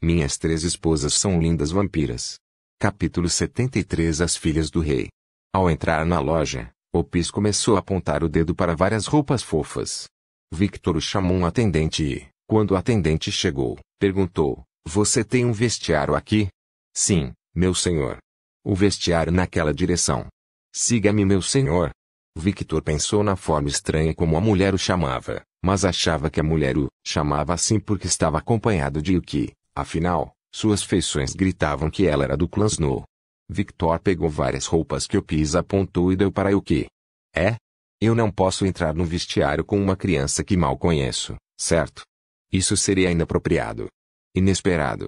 Minhas 3 esposas são lindas vampiras. Capítulo 73 As filhas do rei. Ao entrar na loja, Opis começou a apontar o dedo para várias roupas fofas. Victor chamou um atendente e, quando o atendente chegou, perguntou: "Você tem um vestiário aqui?" "Sim, meu senhor." "O vestiário naquela direção." "Siga-me, meu senhor." Victor pensou na forma estranha como a mulher o chamava, mas achava que a mulher o chamava assim porque estava acompanhado de Yuki. Afinal, suas feições gritavam que ela era do clã Snow. Victor pegou várias roupas que Opis apontou e deu para Yuki. "É? Eu não posso entrar no vestiário com uma criança que mal conheço, certo? Isso seria inapropriado. Inesperado."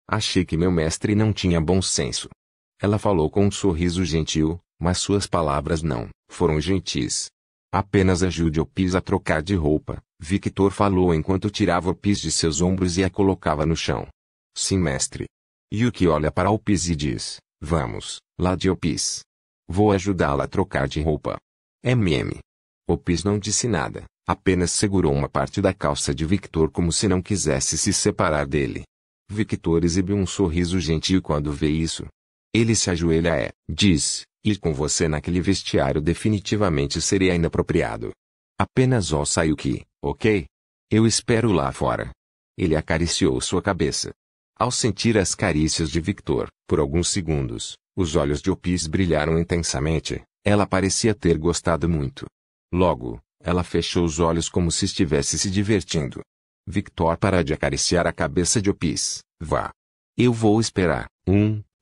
Achei que meu mestre não tinha bom senso." Ela falou com um sorriso gentil, mas suas palavras não foram gentis. "Apenas ajude Opis a trocar de roupa," Victor falou enquanto tirava Opis de seus ombros e a colocava no chão. "Sim, mestre." Yuki olha para Opis e diz: "Vamos, lá de Opis. Vou ajudá-la a trocar de roupa." Opis não disse nada, apenas segurou uma parte da calça de Victor como se não quisesse se separar dele. Victor exibiu um sorriso gentil quando vê isso. Ele se ajoelha diz: "Ir com você naquele vestiário definitivamente seria inapropriado. Apenas ouça Yuki, ok? Eu espero lá fora." Ele acariciou sua cabeça. Ao sentir as carícias de Victor, por alguns segundos, os olhos de Opis brilharam intensamente. Ela parecia ter gostado muito. Logo, ela fechou os olhos como se estivesse se divertindo. Victor parou de acariciar a cabeça de Opis. "Vá. Eu vou esperar,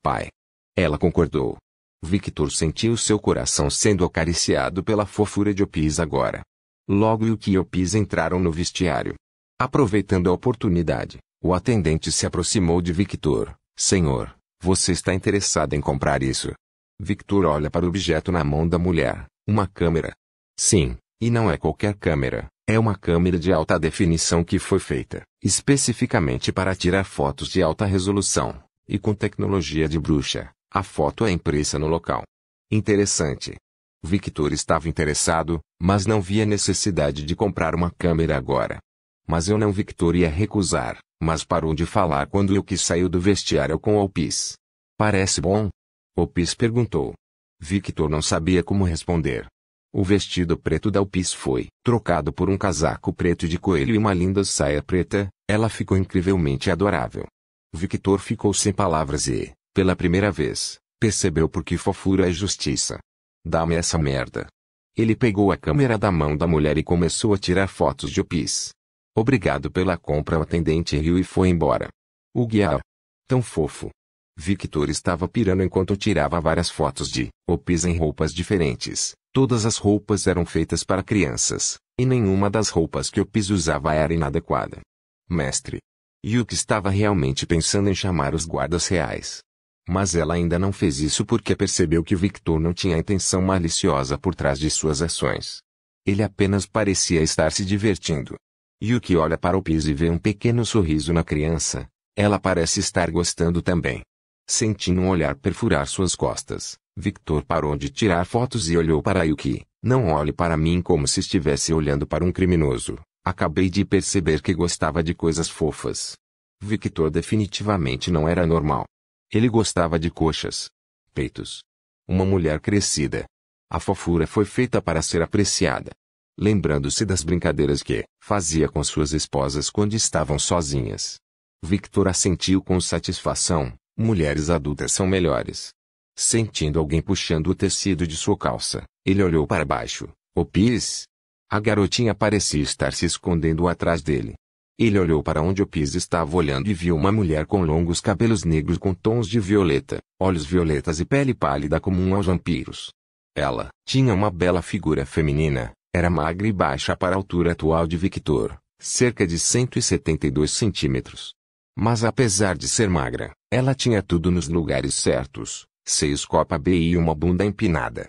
pai." Ela concordou. Victor sentiu seu coração sendo acariciado pela fofura de Opis agora. Logo Yuki e Opis entraram no vestiário. Aproveitando a oportunidade, o atendente se aproximou de Victor. "Senhor, você está interessado em comprar isso?" Victor olha para o objeto na mão da mulher. "Uma câmera." "Sim, e não é qualquer câmera. É uma câmera de alta definição que foi feita especificamente para tirar fotos de alta resolução, e com tecnologia de bruxa. A foto é impressa no local." "Interessante." Victor estava interessado, mas não via necessidade de comprar uma câmera agora. "Mas eu não." Victor ia recusar, mas parou de falar quando Yuki saiu do vestiário com Opis. "Parece bom?" Opis perguntou. Victor não sabia como responder. O vestido preto da Opis foi trocado por um casaco preto de coelho e uma linda saia preta. Ela ficou incrivelmente adorável. Victor ficou sem palavras e, pela primeira vez, percebeu por que fofura é justiça. "Dá-me essa merda." Ele pegou a câmera da mão da mulher e começou a tirar fotos de Opis. "Obrigado pela compra." O atendente riu e foi embora. O guia. Tão fofo. Victor estava pirando enquanto tirava várias fotos de Opis em roupas diferentes. Todas as roupas eram feitas para crianças, e nenhuma das roupas que Opis usava era inadequada. "Mestre." Yuki estava realmente pensando em chamar os guardas reais. Mas ela ainda não fez isso porque percebeu que Victor não tinha intenção maliciosa por trás de suas ações. Ele apenas parecia estar se divertindo. Yuki olha para Opis e vê um pequeno sorriso na criança. Ela parece estar gostando também. Sentindo um olhar perfurar suas costas, Victor parou de tirar fotos e olhou para Yuki. "Não olhe para mim como se estivesse olhando para um criminoso. Acabei de perceber que gostava de coisas fofas." Victor definitivamente não era normal. Ele gostava de coxas, peitos. Uma mulher crescida. A fofura foi feita para ser apreciada. Lembrando-se das brincadeiras que fazia com suas esposas quando estavam sozinhas, Victor assentiu com satisfação. Mulheres adultas são melhores. Sentindo alguém puxando o tecido de sua calça, ele olhou para baixo. "Opis?" A garotinha parecia estar se escondendo atrás dele. Ele olhou para onde Opis estava olhando e viu uma mulher com longos cabelos negros com tons de violeta, olhos violetas e pele pálida comum aos vampiros. Ela tinha uma bela figura feminina, era magra e baixa para a altura atual de Victor, cerca de 172 centímetros. Mas apesar de ser magra, ela tinha tudo nos lugares certos, seios copa B e uma bunda empinada.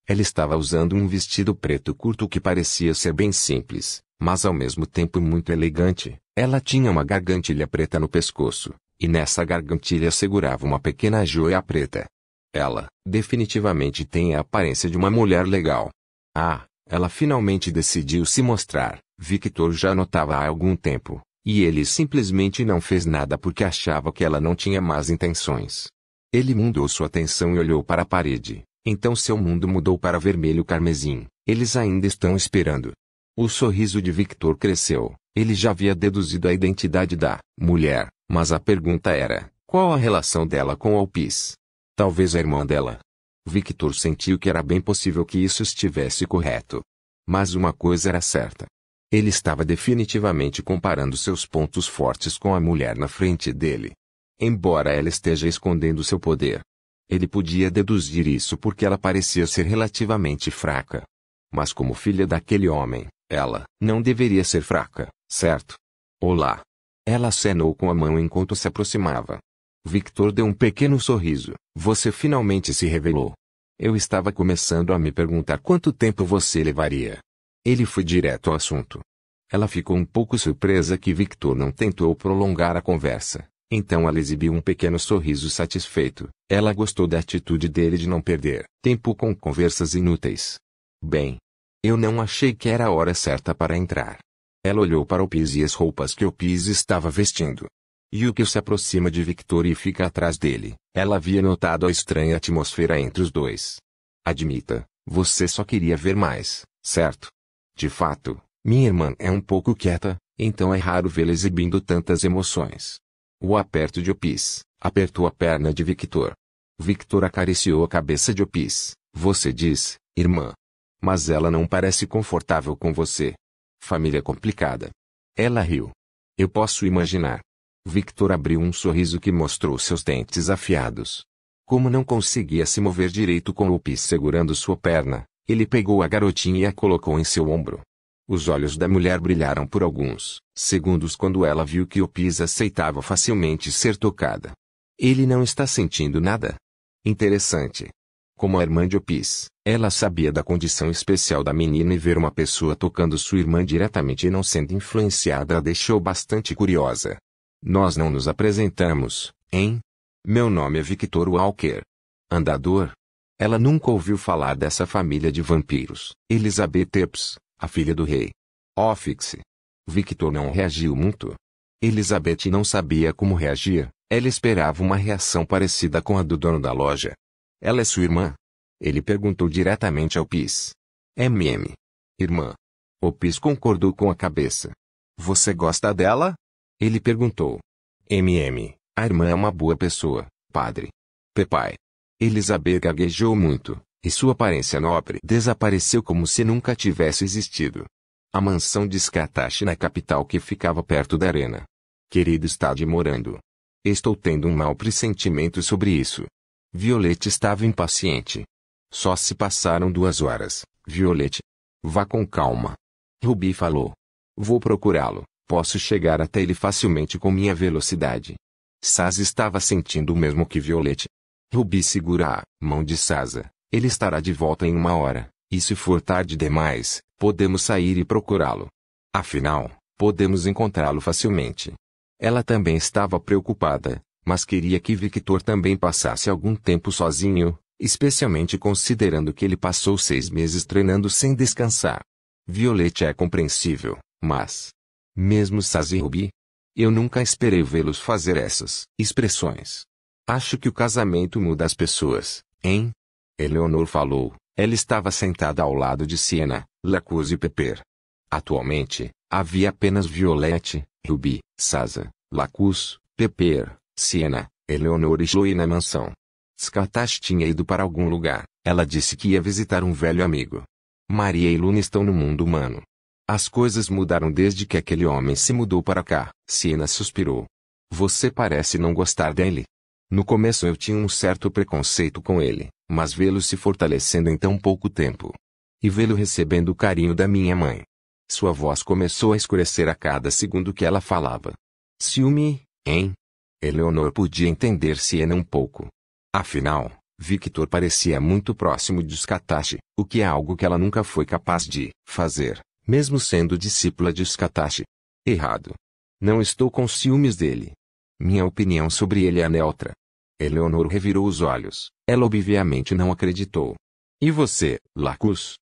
Ela estava usando um vestido preto curto que parecia ser bem simples, mas ao mesmo tempo muito elegante. Ela tinha uma gargantilha preta no pescoço, e nessa gargantilha segurava uma pequena joia preta. Ela, definitivamente tem a aparência de uma mulher legal. Ela finalmente decidiu se mostrar. Victor já notava há algum tempo, E ele simplesmente não fez nada porque achava que ela não tinha más intenções. Ele mudou sua atenção e olhou para a parede. Então seu mundo mudou para vermelho carmesim. Eles ainda estão esperando. O sorriso de Victor cresceu. Ele já havia deduzido a identidade da mulher, mas a pergunta era, qual a relação dela com Alpis? Talvez a irmã dela. Victor sentiu que era bem possível que isso estivesse correto. Mas uma coisa era certa. Ele estava definitivamente comparando seus pontos fortes com a mulher na frente dele. Embora ela esteja escondendo seu poder, ele podia deduzir isso porque ela parecia ser relativamente fraca. Mas como filha daquele homem, ela não deveria ser fraca, certo? Olá. Ela acenou com a mão enquanto se aproximava. Victor deu um pequeno sorriso. Você finalmente se revelou. Eu estava começando a me perguntar quanto tempo você levaria. Ele foi direto ao assunto. Ela ficou um pouco surpresa que Victor não tentou prolongar a conversa. Então ela exibiu um pequeno sorriso satisfeito. Ela gostou da atitude dele de não perder tempo com conversas inúteis. Bem, eu não achei que era a hora certa para entrar. Ela olhou para Opis e as roupas que Opis estava vestindo. Yuki se aproxima de Victor e fica atrás dele. Ela havia notado a estranha atmosfera entre os dois. Admita, você só queria ver mais, certo? De fato, minha irmã é um pouco quieta, então é raro vê-la exibindo tantas emoções. O aperto de Opis apertou a perna de Victor. Victor acariciou a cabeça de Opis. Você diz, irmã. Mas ela não parece confortável com você. Família complicada. Ela riu. Eu posso imaginar. Victor abriu um sorriso que mostrou seus dentes afiados. Como não conseguia se mover direito com Opis segurando sua perna, ele pegou a garotinha e a colocou em seu ombro. Os olhos da mulher brilharam por alguns segundos quando ela viu que Opis aceitava facilmente ser tocada. Ele não está sentindo nada? Interessante. Como a irmã de Opis, ela sabia da condição especial da menina e ver uma pessoa tocando sua irmã diretamente e não sendo influenciada a deixou bastante curiosa. Nós não nos apresentamos, hein? Meu nome é Victor Walker. Andador? Ela nunca ouviu falar dessa família de vampiros. Elizabeth Epps, a filha do rei. Ofix. Victor não reagiu muito. Elizabeth não sabia como reagir. Ela esperava uma reação parecida com a do dono da loja. Ela é sua irmã? Ele perguntou diretamente ao Opis. Irmã. Opis concordou com a cabeça. Você gosta dela? Ele perguntou. A irmã é uma boa pessoa, padre. Papai. Elizabeth gaguejou muito, e sua aparência nobre desapareceu como se nunca tivesse existido. A mansão de Scatash na capital que ficava perto da arena. Querido, está demorando. Estou tendo um mau pressentimento sobre isso. Violette estava impaciente. Só se passaram 2 horas, Violette. Vá com calma. Ruby falou. Vou procurá-lo. Posso chegar até ele facilmente com minha velocidade. Sasa estava sentindo o mesmo que Violette. Ruby segura a mão de Sasa. Ele estará de volta em 1 hora, e se for tarde demais, podemos sair e procurá-lo. Afinal, podemos encontrá-lo facilmente. Ela também estava preocupada, mas queria que Victor também passasse algum tempo sozinho, especialmente considerando que ele passou 6 meses treinando sem descansar. Violette é compreensível, mas... mesmo Sasa e Ruby? Eu nunca esperei vê-los fazer essas expressões. Acho que o casamento muda as pessoas, hein? Eleanor falou. Ela estava sentada ao lado de Sienna, Lacus e Pepper. Atualmente, havia apenas Violette, Ruby, Sasa, Lacus, Pepper, Sienna, Eleanor e Chloe na mansão. Scatash tinha ido para algum lugar. Ela disse que ia visitar um velho amigo. Maria e Luna estão no mundo humano. As coisas mudaram desde que aquele homem se mudou para cá. Sienna suspirou. Você parece não gostar dele. No começo eu tinha um certo preconceito com ele, mas vê-lo se fortalecendo em tão pouco tempo. E vê-lo recebendo o carinho da minha mãe. Sua voz começou a escurecer a cada segundo que ela falava. Ciúme, hein? Eleanor podia entender Sienna um pouco. Afinal, Victor parecia muito próximo de Scatash, o que é algo que ela nunca foi capaz de fazer, mesmo sendo discípula de Scatash. Errado. Não estou com ciúmes dele. Minha opinião sobre ele é neutra. Eleanor revirou os olhos. Ela obviamente não acreditou. E você, Lacus?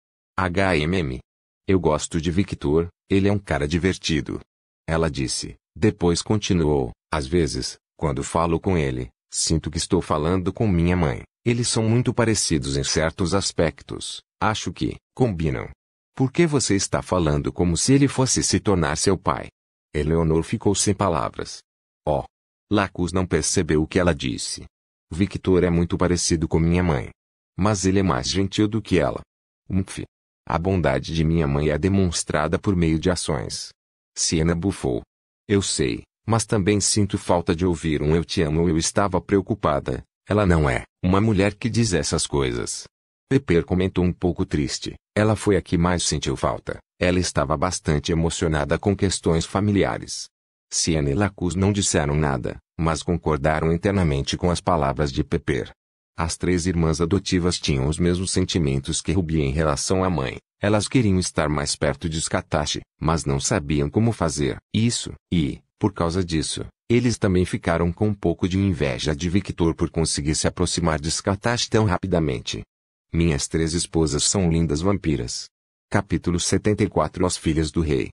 Eu gosto de Victor, ele é um cara divertido. Ela disse, Depois continuou, às vezes, quando falo com ele, sinto que estou falando com minha mãe. Eles são muito parecidos em certos aspectos, acho que combinam. Por que você está falando como se ele fosse se tornar seu pai? Eleanor ficou sem palavras. Oh! Lacus não percebeu o que ela disse. Victor é muito parecido com minha mãe. Mas ele é mais gentil do que ela. Umph! A bondade de minha mãe é demonstrada por meio de ações. Siena bufou. Eu sei, mas também sinto falta de ouvir um eu te amo. Eu estava preocupada. Ela não é uma mulher que diz essas coisas. Pepper comentou um pouco triste. Ela foi a que mais sentiu falta. Ela estava bastante emocionada com questões familiares. Siena e Lacus não disseram nada, mas concordaram internamente com as palavras de Pepper. As três irmãs adotivas tinham os mesmos sentimentos que Ruby em relação à mãe. Elas queriam estar mais perto de Scatache, mas não sabiam como fazer isso, e, por causa disso, eles também ficaram com um pouco de inveja de Victor por conseguir se aproximar de Scatache tão rapidamente. Minhas três esposas são lindas vampiras. Capítulo 74. As Filhas do Rei.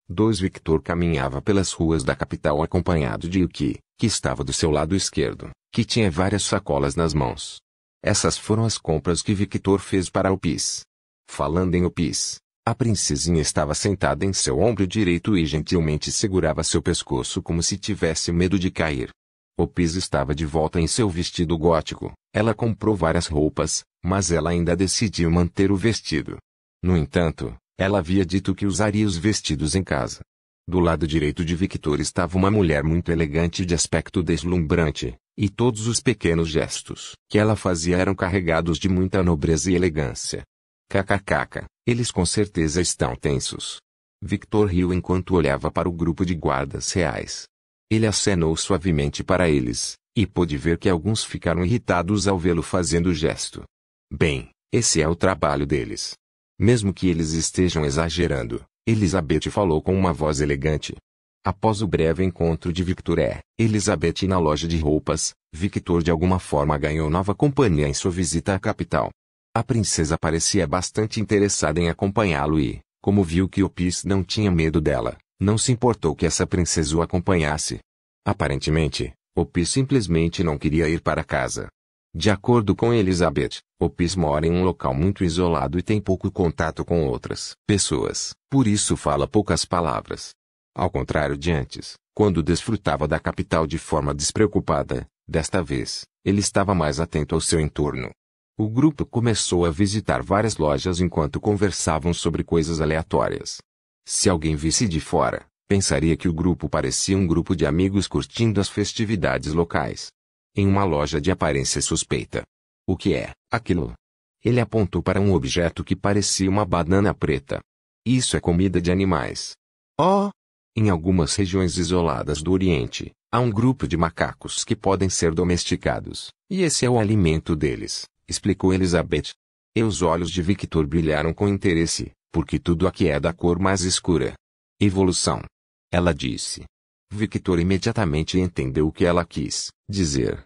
Victor caminhava pelas ruas da capital acompanhado de Yuki, que estava do seu lado esquerdo, que tinha várias sacolas nas mãos. Essas foram as compras que Victor fez para Opis. Falando em Opis, a princesinha estava sentada em seu ombro direito e gentilmente segurava seu pescoço como se tivesse medo de cair. Opis estava de volta em seu vestido gótico. Ela comprou várias roupas, mas ela ainda decidiu manter o vestido. No entanto, ela havia dito que usaria os vestidos em casa. Do lado direito de Victor estava uma mulher muito elegante de aspecto deslumbrante, e todos os pequenos gestos que ela fazia eram carregados de muita nobreza e elegância. KKK, eles com certeza estão tensos. Victor riu enquanto olhava para o grupo de guardas reais. Ele acenou suavemente para eles, e pôde ver que alguns ficaram irritados ao vê-lo fazendo o gesto. Bem, esse é o trabalho deles. Mesmo que eles estejam exagerando, Elizabeth falou com uma voz elegante. Após o breve encontro de Victor e Elizabeth na loja de roupas, Victor de alguma forma ganhou nova companhia em sua visita à capital. A princesa parecia bastante interessada em acompanhá-lo e, como viu que Opis não tinha medo dela, não se importou que essa princesa o acompanhasse. Aparentemente, Opis simplesmente não queria ir para casa. De acordo com Elizabeth, Opis mora em um local muito isolado e tem pouco contato com outras pessoas, por isso fala poucas palavras. Ao contrário de antes, quando desfrutava da capital de forma despreocupada, desta vez, ele estava mais atento ao seu entorno. O grupo começou a visitar várias lojas enquanto conversavam sobre coisas aleatórias. Se alguém visse de fora, pensaria que o grupo parecia um grupo de amigos curtindo as festividades locais. Em uma loja de aparência suspeita. O que é aquilo? Ele apontou para um objeto que parecia uma banana preta. Isso é comida de animais. Oh! Em algumas regiões isoladas do Oriente, há um grupo de macacos que podem ser domesticados, e esse é o alimento deles, explicou Elizabeth. E os olhos de Victor brilharam com interesse, porque tudo aqui é da cor mais escura. Evolução. Ela disse. Victor imediatamente entendeu o que ela quis dizer.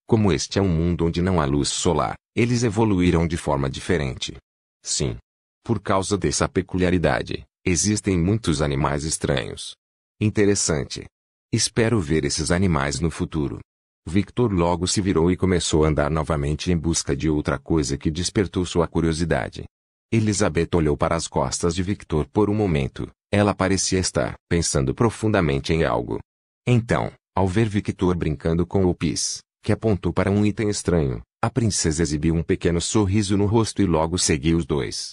Como este é um mundo onde não há luz solar, eles evoluíram de forma diferente. Sim. Por causa dessa peculiaridade, existem muitos animais estranhos. Interessante. Espero ver esses animais no futuro. Victor logo se virou e começou a andar novamente em busca de outra coisa que despertou sua curiosidade. Elizabeth olhou para as costas de Victor por um momento. Ela parecia estar pensando profundamente em algo. Então, ao ver Victor brincando com Opis, que apontou para um item estranho, a princesa exibiu um pequeno sorriso no rosto e logo seguiu os dois.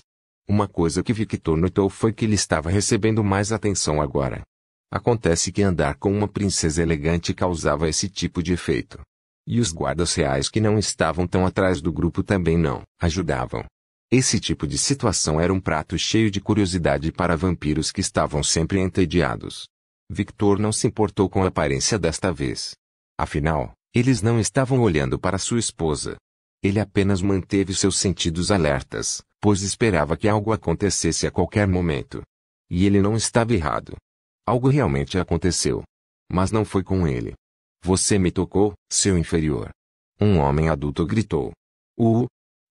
Uma coisa que Victor notou foi que ele estava recebendo mais atenção agora. Acontece que andar com uma princesa elegante causava esse tipo de efeito. E os guardas reais que não estavam tão atrás do grupo também não ajudavam. Esse tipo de situação era um prato cheio de curiosidade para vampiros que estavam sempre entediados. Victor não se importou com a aparência desta vez. Afinal, eles não estavam olhando para sua esposa. Ele apenas manteve seus sentidos alertas, pois esperava que algo acontecesse a qualquer momento. E ele não estava errado. Algo realmente aconteceu. Mas não foi com ele. Você me tocou, seu inferior. Um homem adulto gritou.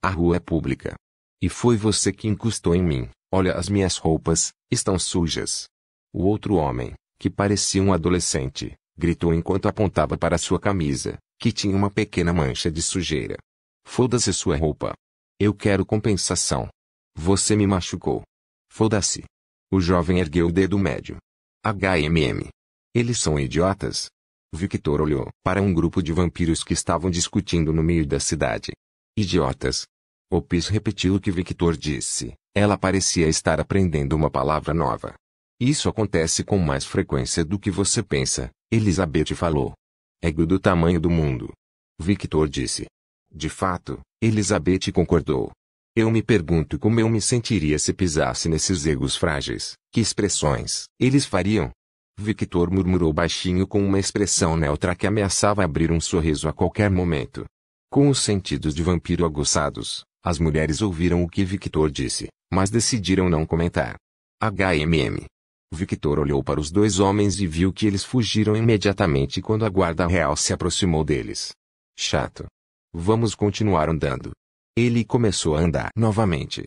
A rua é pública. E foi você que encostou em mim. Olha, as minhas roupas estão sujas. O outro homem, que parecia um adolescente, gritou enquanto apontava para sua camisa, que tinha uma pequena mancha de sujeira. Foda-se sua roupa. Eu quero compensação. Você me machucou. Foda-se. O jovem ergueu o dedo médio. HMM. Eles são idiotas? Victor olhou para um grupo de vampiros que estavam discutindo no meio da cidade. Idiotas. Opis repetiu o que Victor disse. Ela parecia estar aprendendo uma palavra nova. Isso acontece com mais frequência do que você pensa, Elizabeth falou. Ego do tamanho do mundo. Victor disse. De fato, Elizabeth concordou. Eu me pergunto como eu me sentiria se pisasse nesses egos frágeis. Que expressões eles fariam? Victor murmurou baixinho com uma expressão neutra que ameaçava abrir um sorriso a qualquer momento. Com os sentidos de vampiro aguçados, as mulheres ouviram o que Victor disse, mas decidiram não comentar. HMM. Victor olhou para os dois homens e viu que eles fugiram imediatamente quando a guarda real se aproximou deles. Chato. Vamos continuar andando. Ele começou a andar novamente.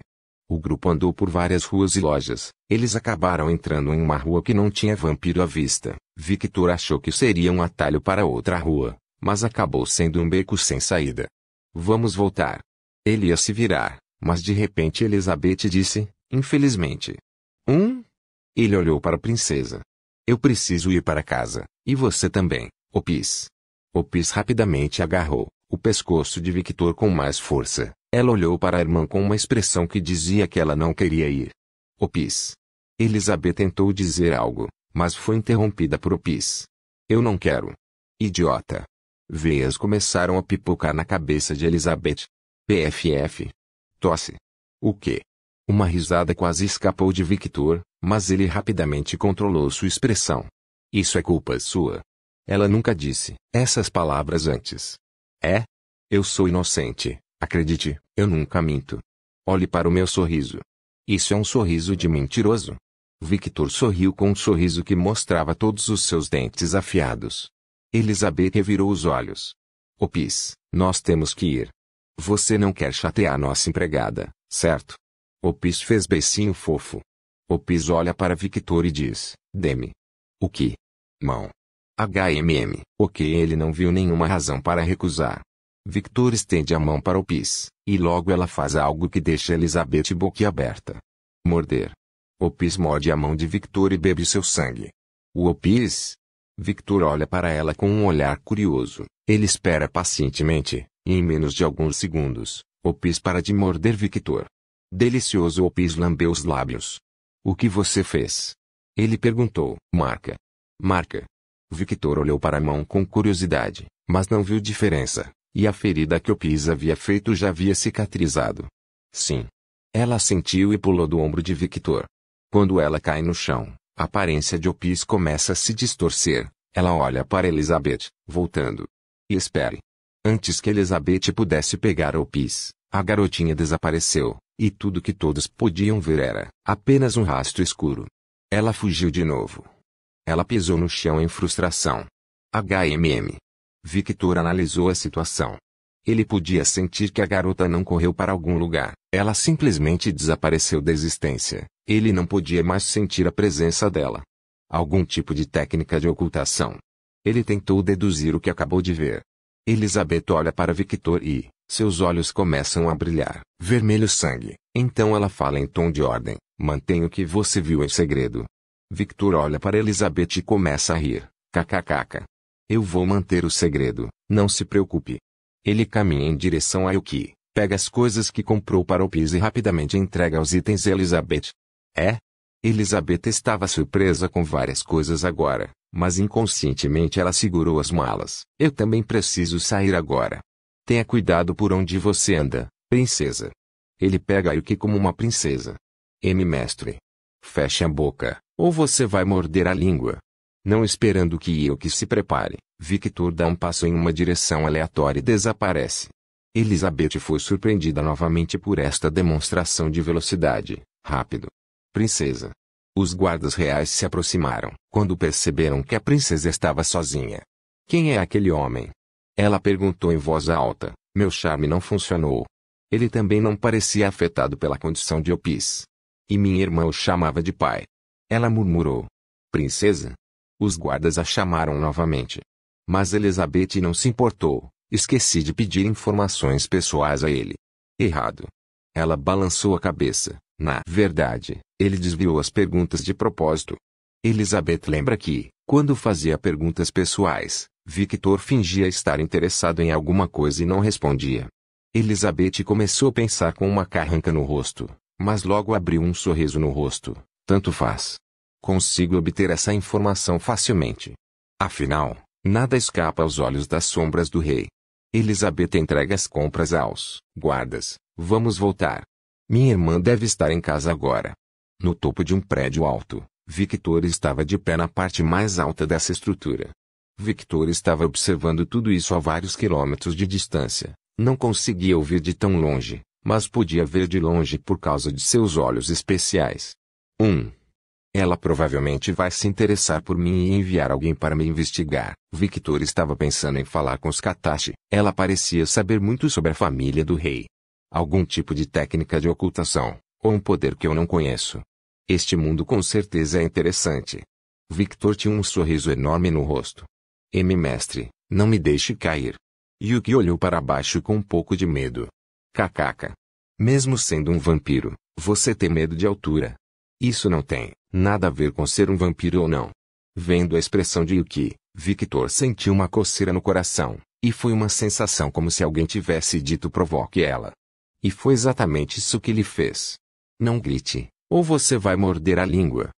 O grupo andou por várias ruas e lojas. Eles acabaram entrando em uma rua que não tinha vampiro à vista. Victor achou que seria um atalho para outra rua, mas acabou sendo um beco sem saída. Vamos voltar. Ele ia se virar, mas de repente Elizabeth disse, infelizmente. Ele olhou para a princesa. Eu preciso ir para casa, e você também, Opis. Opis rapidamente agarrou o pescoço de Victor com mais força. Ela olhou para a irmã com uma expressão que dizia que ela não queria ir. Opis. Elizabeth tentou dizer algo, mas foi interrompida por Opis. Eu não quero. Idiota. Veias começaram a pipocar na cabeça de Elizabeth. PFF. Tosse. O quê? Uma risada quase escapou de Victor, mas ele rapidamente controlou sua expressão. Isso é culpa sua. Ela nunca disse essas palavras antes. É? Eu sou inocente, acredite, eu nunca minto. Olhe para o meu sorriso. Isso é um sorriso de mentiroso. Victor sorriu com um sorriso que mostrava todos os seus dentes afiados. Elizabeth revirou os olhos. Opis, nós temos que ir. Você não quer chatear nossa empregada, certo? Opis fez beicinho fofo. Opis olha para Victor e diz, Demi. O que? Mão. HMM. Ok, ele não viu nenhuma razão para recusar. Victor estende a mão para Opis, e logo ela faz algo que deixa Elizabeth boquiaberta. Morder. Opis morde a mão de Victor e bebe seu sangue. O Opis? Victor olha para ela com um olhar curioso. Ele espera pacientemente, e em menos de alguns segundos, Opis para de morder Victor. Delicioso. Opis lambeu os lábios. O que você fez? Ele perguntou. Marca. Marca. Victor olhou para a mão com curiosidade, mas não viu diferença, e a ferida que Opis havia feito já havia cicatrizado. Sim. Ela sentiu e pulou do ombro de Victor. Quando ela cai no chão, a aparência de Opis começa a se distorcer. Ela olha para Elizabeth, voltando. E espere. Antes que Elizabeth pudesse pegar Opis, a garotinha desapareceu, e tudo que todos podiam ver era apenas um rastro escuro. Ela fugiu de novo. Ela pisou no chão em frustração. HMM. Victor analisou a situação. Ele podia sentir que a garota não correu para algum lugar. Ela simplesmente desapareceu da existência. Ele não podia mais sentir a presença dela. Algum tipo de técnica de ocultação. Ele tentou deduzir o que acabou de ver. Elizabeth olha para Victor e seus olhos começam a brilhar. Vermelho sangue. Então ela fala em tom de ordem. Mantenha o que você viu em segredo. Victor olha para Elizabeth e começa a rir. KKKK. Eu vou manter o segredo, não se preocupe. Ele caminha em direção a Yuki, pega as coisas que comprou para Opis e rapidamente entrega os itens a Elizabeth. É? Elizabeth estava surpresa com várias coisas agora, mas inconscientemente ela segurou as malas. Eu também preciso sair agora. Tenha cuidado por onde você anda, princesa. Ele pega a Yuki como uma princesa. Mestre. Feche a boca, ou você vai morder a língua. Não esperando que Yuki se prepare, Victor dá um passo em uma direção aleatória e desaparece. Elizabeth foi surpreendida novamente por esta demonstração de velocidade. Rápido. Princesa. Os guardas reais se aproximaram quando perceberam que a princesa estava sozinha. Quem é aquele homem? Ela perguntou em voz alta. Meu charme não funcionou. Ele também não parecia afetado pela condição de Opis. E minha irmã o chamava de pai. Ela murmurou. Princesa? Os guardas a chamaram novamente. Mas Elizabeth não se importou. Esqueci de pedir informações pessoais a ele. Errado. Ela balançou a cabeça. Na verdade, ele desviou as perguntas de propósito. Elizabeth lembra que, quando fazia perguntas pessoais, Victor fingia estar interessado em alguma coisa e não respondia. Elizabeth começou a pensar com uma carranca no rosto, mas logo abriu um sorriso no rosto. Tanto faz. Consigo obter essa informação facilmente. Afinal, nada escapa aos olhos das sombras do rei. Elizabeth entrega as compras aos guardas. Vamos voltar. Minha irmã deve estar em casa agora. No topo de um prédio alto, Victor estava de pé na parte mais alta dessa estrutura. Victor estava observando tudo isso a vários quilômetros de distância. Não conseguia ouvir de tão longe, mas podia ver de longe por causa de seus olhos especiais. Ela provavelmente vai se interessar por mim e enviar alguém para me investigar. Victor estava pensando em falar com os Katashi. Ela parecia saber muito sobre a família do rei. Algum tipo de técnica de ocultação, ou um poder que eu não conheço. Este mundo com certeza é interessante. Victor tinha um sorriso enorme no rosto. Mestre, não me deixe cair. Yuki olhou para baixo com um pouco de medo. Kkk. Mesmo sendo um vampiro, você tem medo de altura. Isso não tem nada a ver com ser um vampiro ou não. Vendo a expressão de Yuki, Victor sentiu uma coceira no coração, e foi uma sensação como se alguém tivesse dito provoque ela. E foi exatamente isso que ele fez. Não grite, ou você vai morder a língua.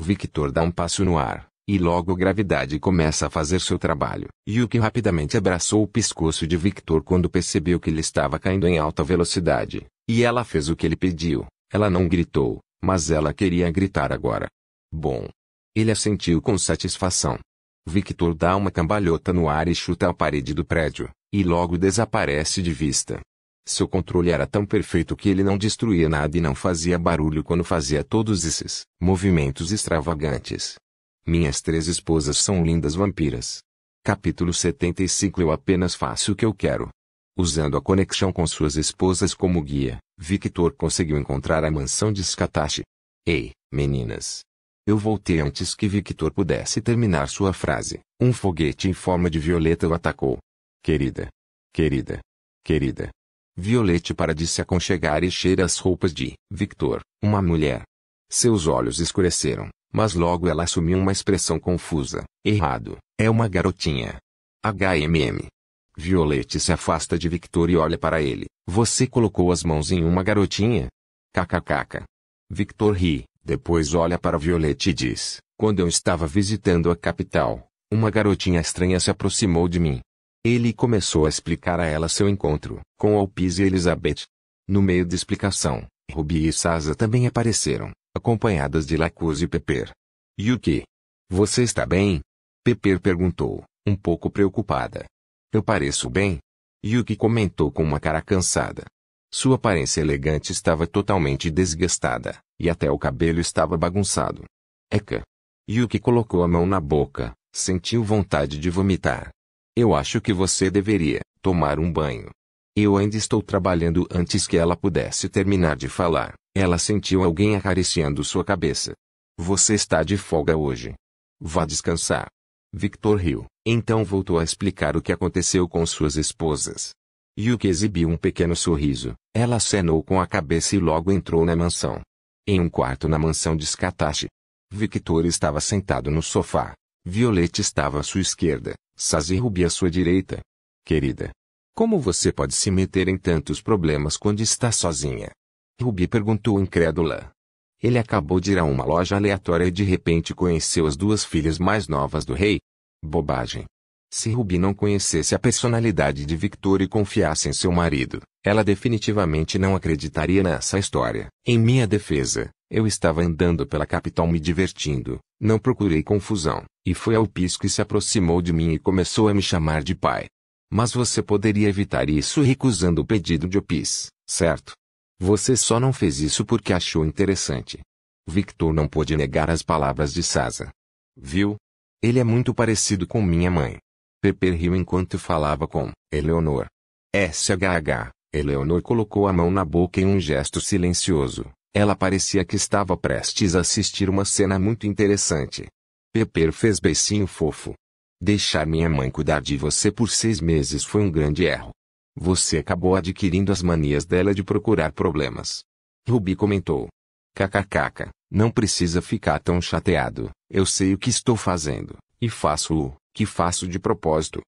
Victor dá um passo no ar, e logo a gravidade começa a fazer seu trabalho. Yuki rapidamente abraçou o pescoço de Victor quando percebeu que ele estava caindo em alta velocidade, e ela fez o que ele pediu. Ela não gritou, mas ela queria gritar agora. Bom. Ele assentiu com satisfação. Victor dá uma cambalhota no ar e chuta a parede do prédio, e logo desaparece de vista. Seu controle era tão perfeito que ele não destruía nada e não fazia barulho quando fazia todos esses movimentos extravagantes. Minhas 3 esposas são lindas vampiras. Capítulo 75. Eu apenas faço o que eu quero. Usando a conexão com suas esposas como guia, Victor conseguiu encontrar a mansão de Katashi. Ei, meninas. Eu voltei antes que Victor pudesse terminar sua frase. Um foguete em forma de violeta o atacou. Querida. Querida. Querida. Violete para de se aconchegar e cheira as roupas de Victor, uma mulher. Seus olhos escureceram, mas logo ela assumiu uma expressão confusa. Errado, é uma garotinha. Violete se afasta de Victor e olha para ele. Você colocou as mãos em uma garotinha? Kkkk. Victor ri, depois olha para Violete e diz, quando eu estava visitando a capital, uma garotinha estranha se aproximou de mim. Ele começou a explicar a ela seu encontro com Alpiz e Elizabeth. No meio da explicação, Ruby e Sasa também apareceram, acompanhadas de Lacuz e Pepper. Yuki. Você está bem? Pepper perguntou, um pouco preocupada. Eu pareço bem? Yuki comentou com uma cara cansada. Sua aparência elegante estava totalmente desgastada, e até o cabelo estava bagunçado. Eka. Yuki colocou a mão na boca, sentiu vontade de vomitar. Eu acho que você deveria tomar um banho. Eu ainda estou trabalhando. Antes que ela pudesse terminar de falar, ela sentiu alguém acariciando sua cabeça. Você está de folga hoje. Vá descansar. Victor riu, então voltou a explicar o que aconteceu com suas esposas. Yuki exibiu um pequeno sorriso. Ela acenou com a cabeça e logo entrou na mansão. Em um quarto na mansão de Katashi. Victor estava sentado no sofá. Violete estava à sua esquerda, Sasa e Ruby à sua direita. Querida. Como você pode se meter em tantos problemas quando está sozinha? Ruby perguntou incrédula. Ele acabou de ir a uma loja aleatória e de repente conheceu as 2 filhas mais novas do rei. Bobagem. Se Ruby não conhecesse a personalidade de Victor e confiasse em seu marido, ela definitivamente não acreditaria nessa história. Em minha defesa, eu estava andando pela capital me divertindo, não procurei confusão, e foi Alpiz que se aproximou de mim e começou a me chamar de pai. Mas você poderia evitar isso recusando o pedido de Alpiz, certo? Você só não fez isso porque achou interessante. Victor não pôde negar as palavras de Sasa. Viu? Ele é muito parecido com minha mãe. Pepper riu enquanto falava com Eleonor. SHH. Eleonor colocou a mão na boca em um gesto silencioso. Ela parecia que estava prestes a assistir uma cena muito interessante. Pepper fez beicinho fofo. Deixar minha mãe cuidar de você por 6 meses foi um grande erro. Você acabou adquirindo as manias dela de procurar problemas. Ruby comentou. KKKK, não precisa ficar tão chateado, eu sei o que estou fazendo, e faço o que faço de propósito.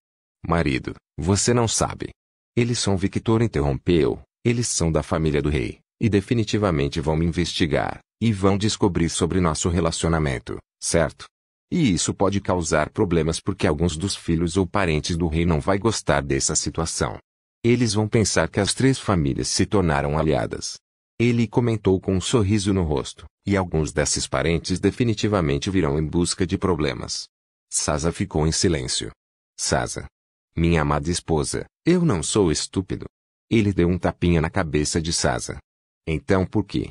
Marido, você não sabe. Eles são Victor interrompeu, eles são da família do rei, e definitivamente vão me investigar, e vão descobrir sobre nosso relacionamento, certo? E isso pode causar problemas porque alguns dos filhos ou parentes do rei não vai gostar dessa situação. Eles vão pensar que as 3 famílias se tornaram aliadas. Ele comentou com um sorriso no rosto, e alguns desses parentes definitivamente virão em busca de problemas. Sasa ficou em silêncio. Sasa. Minha amada esposa, eu não sou estúpido. Ele deu um tapinha na cabeça de Sasa. Então por quê?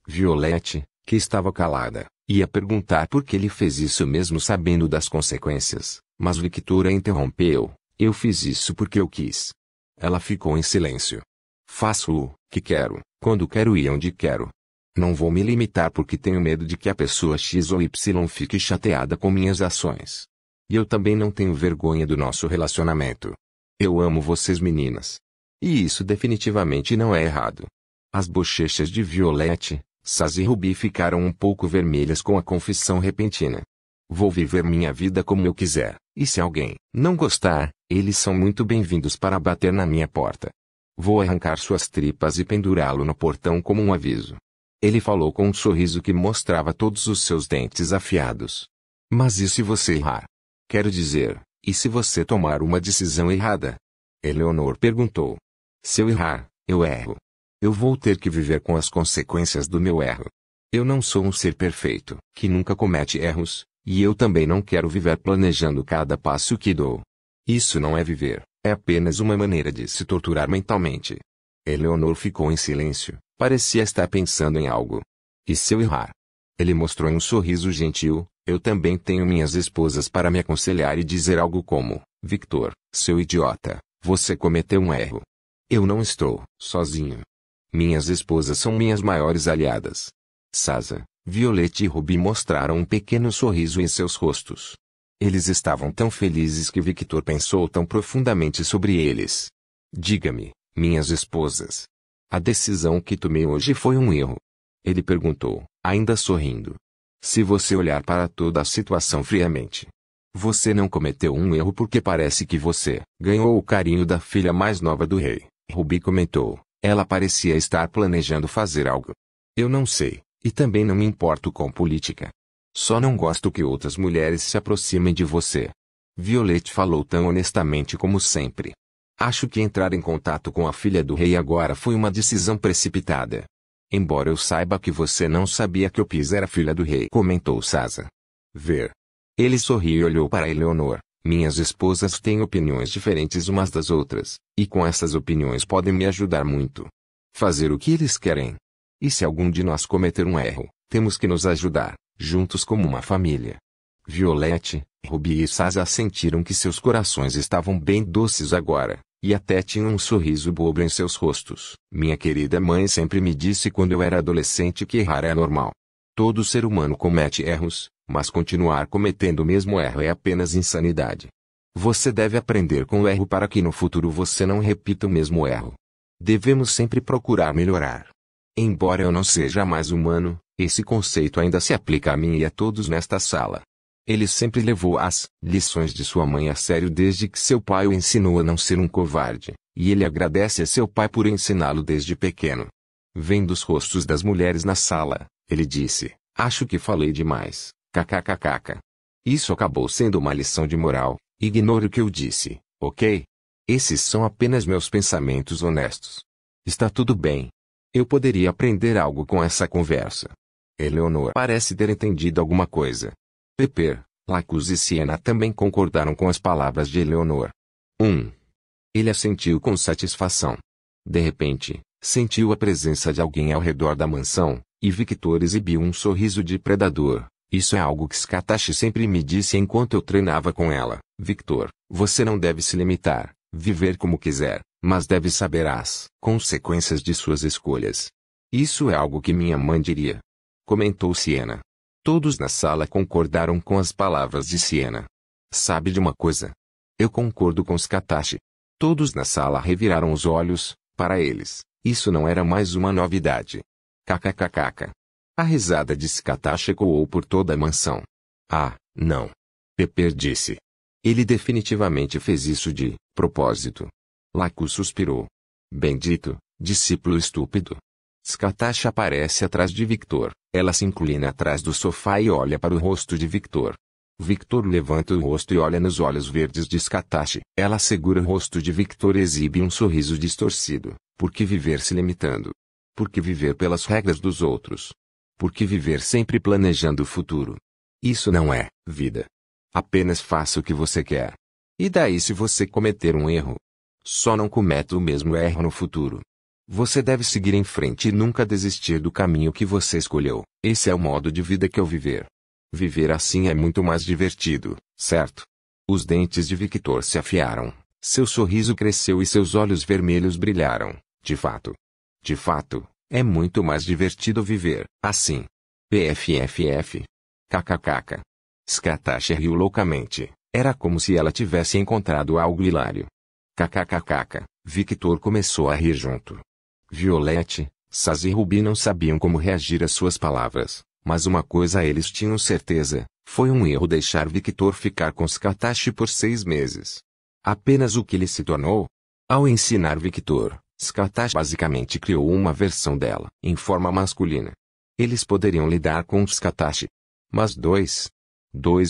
Violette, que estava calada, ia perguntar por que ele fez isso mesmo sabendo das consequências, mas Victoria interrompeu. Eu fiz isso porque eu quis. Ela ficou em silêncio. Faço o que quero, quando quero e onde quero. Não vou me limitar porque tenho medo de que a pessoa X ou Y fique chateada com minhas ações. E eu também não tenho vergonha do nosso relacionamento. Eu amo vocês meninas. E isso definitivamente não é errado. As bochechas de Violette, Sasa e Ruby ficaram um pouco vermelhas com a confissão repentina. Vou viver minha vida como eu quiser, e se alguém não gostar, eles são muito bem-vindos para bater na minha porta. Vou arrancar suas tripas e pendurá-lo no portão como um aviso. Ele falou com um sorriso que mostrava todos os seus dentes afiados. Mas e se você errar? Quero dizer, e se você tomar uma decisão errada? Eleanor perguntou. Se eu errar, eu erro. Eu vou ter que viver com as consequências do meu erro. Eu não sou um ser perfeito, que nunca comete erros, e eu também não quero viver planejando cada passo que dou. Isso não é viver, é apenas uma maneira de se torturar mentalmente. Eleanor ficou em silêncio, parecia estar pensando em algo. E se eu errar? Ele mostrou um sorriso gentil. Eu também tenho minhas esposas para me aconselhar e dizer algo como, Victor, seu idiota, você cometeu um erro. Eu não estou sozinho. Minhas esposas são minhas maiores aliadas. Sasa, Violette e Ruby mostraram um pequeno sorriso em seus rostos. Eles estavam tão felizes que Victor pensou tão profundamente sobre eles. Diga-me, minhas esposas. A decisão que tomei hoje foi um erro? Ele perguntou, ainda sorrindo. Se você olhar para toda a situação friamente, você não cometeu um erro porque parece que você ganhou o carinho da filha mais nova do rei. Ruby comentou, ela parecia estar planejando fazer algo. Eu não sei, e também não me importo com política. Só não gosto que outras mulheres se aproximem de você. Violette falou tão honestamente como sempre. Acho que entrar em contato com a filha do rei agora foi uma decisão precipitada. Embora eu saiba que você não sabia que Opis era filha do rei, comentou Sasa. Ver. Ele sorriu e olhou para Eleanor. Minhas esposas têm opiniões diferentes umas das outras, e com essas opiniões podem me ajudar muito. Fazer o que eles querem. E se algum de nós cometer um erro, temos que nos ajudar, juntos como uma família. Violette, Ruby e Sasa sentiram que seus corações estavam bem doces agora. E até tinha um sorriso bobo em seus rostos. Minha querida mãe sempre me disse quando eu era adolescente que errar é normal. Todo ser humano comete erros, mas continuar cometendo o mesmo erro é apenas insanidade. Você deve aprender com o erro para que no futuro você não repita o mesmo erro. Devemos sempre procurar melhorar. Embora eu não seja mais humano, esse conceito ainda se aplica a mim e a todos nesta sala. Ele sempre levou as lições de sua mãe a sério desde que seu pai o ensinou a não ser um covarde, e ele agradece a seu pai por ensiná-lo desde pequeno. Vendo os rostos das mulheres na sala, ele disse, acho que falei demais, kkkk. Isso acabou sendo uma lição de moral, ignore o que eu disse, ok? Esses são apenas meus pensamentos honestos. Está tudo bem. Eu poderia aprender algo com essa conversa. Eleanor parece ter entendido alguma coisa. Pepper, Lacus e Siena também concordaram com as palavras de Eleanor. Ele assentiu com satisfação. De repente, sentiu a presença de alguém ao redor da mansão, e Victor exibiu um sorriso de predador. Isso é algo que Scatashi sempre me disse enquanto eu treinava com ela. Victor, você não deve se limitar, viver como quiser, mas deve saber as consequências de suas escolhas. Isso é algo que minha mãe diria. Comentou Siena. Todos na sala concordaram com as palavras de Siena. Sabe de uma coisa? Eu concordo com Scatachi. Todos na sala reviraram os olhos, para eles, isso não era mais uma novidade. Kkkk. A risada de Scatachi ecoou por toda a mansão. Ah, não. Pepper disse. Ele definitivamente fez isso de propósito. Laku suspirou. Bendito, discípulo estúpido. Scatachi aparece atrás de Victor. Ela se inclina atrás do sofá e olha para o rosto de Victor. Victor levanta o rosto e olha nos olhos verdes de Scatachi. Ela segura o rosto de Victor e exibe um sorriso distorcido. Por que viver se limitando? Por que viver pelas regras dos outros? Por que viver sempre planejando o futuro? Isso não é vida. Apenas faça o que você quer. E daí se você cometer um erro? Só não cometa o mesmo erro no futuro. Você deve seguir em frente e nunca desistir do caminho que você escolheu. Esse é o modo de vida que eu viver. Viver assim é muito mais divertido, certo? Os dentes de Victor se afiaram, seu sorriso cresceu e seus olhos vermelhos brilharam. De fato. De fato, é muito mais divertido viver assim. PFFF. Kkkk. Scatachi riu loucamente. Era como se ela tivesse encontrado algo hilário. Kkkk. Victor começou a rir junto. Violette, Saz e Ruby não sabiam como reagir às suas palavras, mas uma coisa eles tinham certeza, foi um erro deixar Victor ficar com Scatachi por 6 meses. Apenas o que ele se tornou? Ao ensinar Victor, Scatachi basicamente criou uma versão dela, em forma masculina. Eles poderiam lidar com Scatachi. Mas dois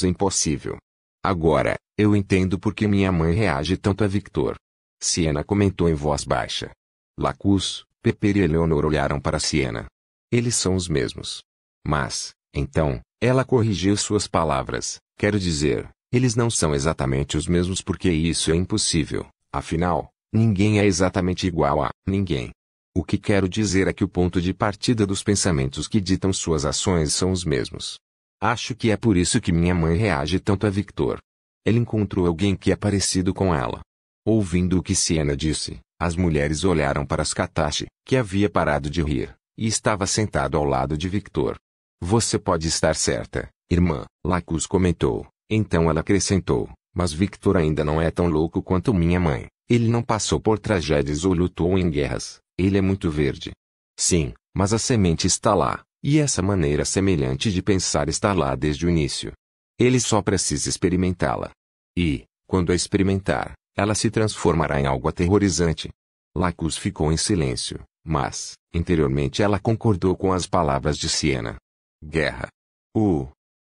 é impossível. Agora, eu entendo por que minha mãe reage tanto a Victor. Siena comentou em voz baixa. Lacus, Pepper e Eleanor olharam para Siena. Eles são os mesmos. Mas, então, ela corrigiu suas palavras. Quero dizer, eles não são exatamente os mesmos porque isso é impossível. Afinal, ninguém é exatamente igual a ninguém. O que quero dizer é que o ponto de partida dos pensamentos que ditam suas ações são os mesmos. Acho que é por isso que minha mãe reage tanto a Victor. Ele encontrou alguém que é parecido com ela. Ouvindo o que Siena disse, as mulheres olharam para Scatachi, que havia parado de rir, e estava sentado ao lado de Victor. Você pode estar certa, irmã, Lacus comentou. Então ela acrescentou, mas Victor ainda não é tão louco quanto minha mãe. Ele não passou por tragédias ou lutou em guerras. Ele é muito verde. Sim, mas a semente está lá, e essa maneira semelhante de pensar está lá desde o início. Ele só precisa experimentá-la. E, quando a experimentar, ela se transformará em algo aterrorizante. Lacus ficou em silêncio, mas, interiormente ela concordou com as palavras de Siena. Guerra.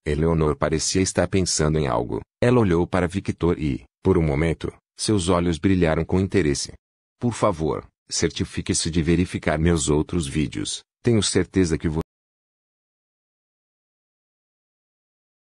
Eleanor parecia estar pensando em algo. Ela olhou para Victor e, por um momento, seus olhos brilharam com interesse. Por favor, certifique-se de verificar meus outros vídeos. Tenho certeza que você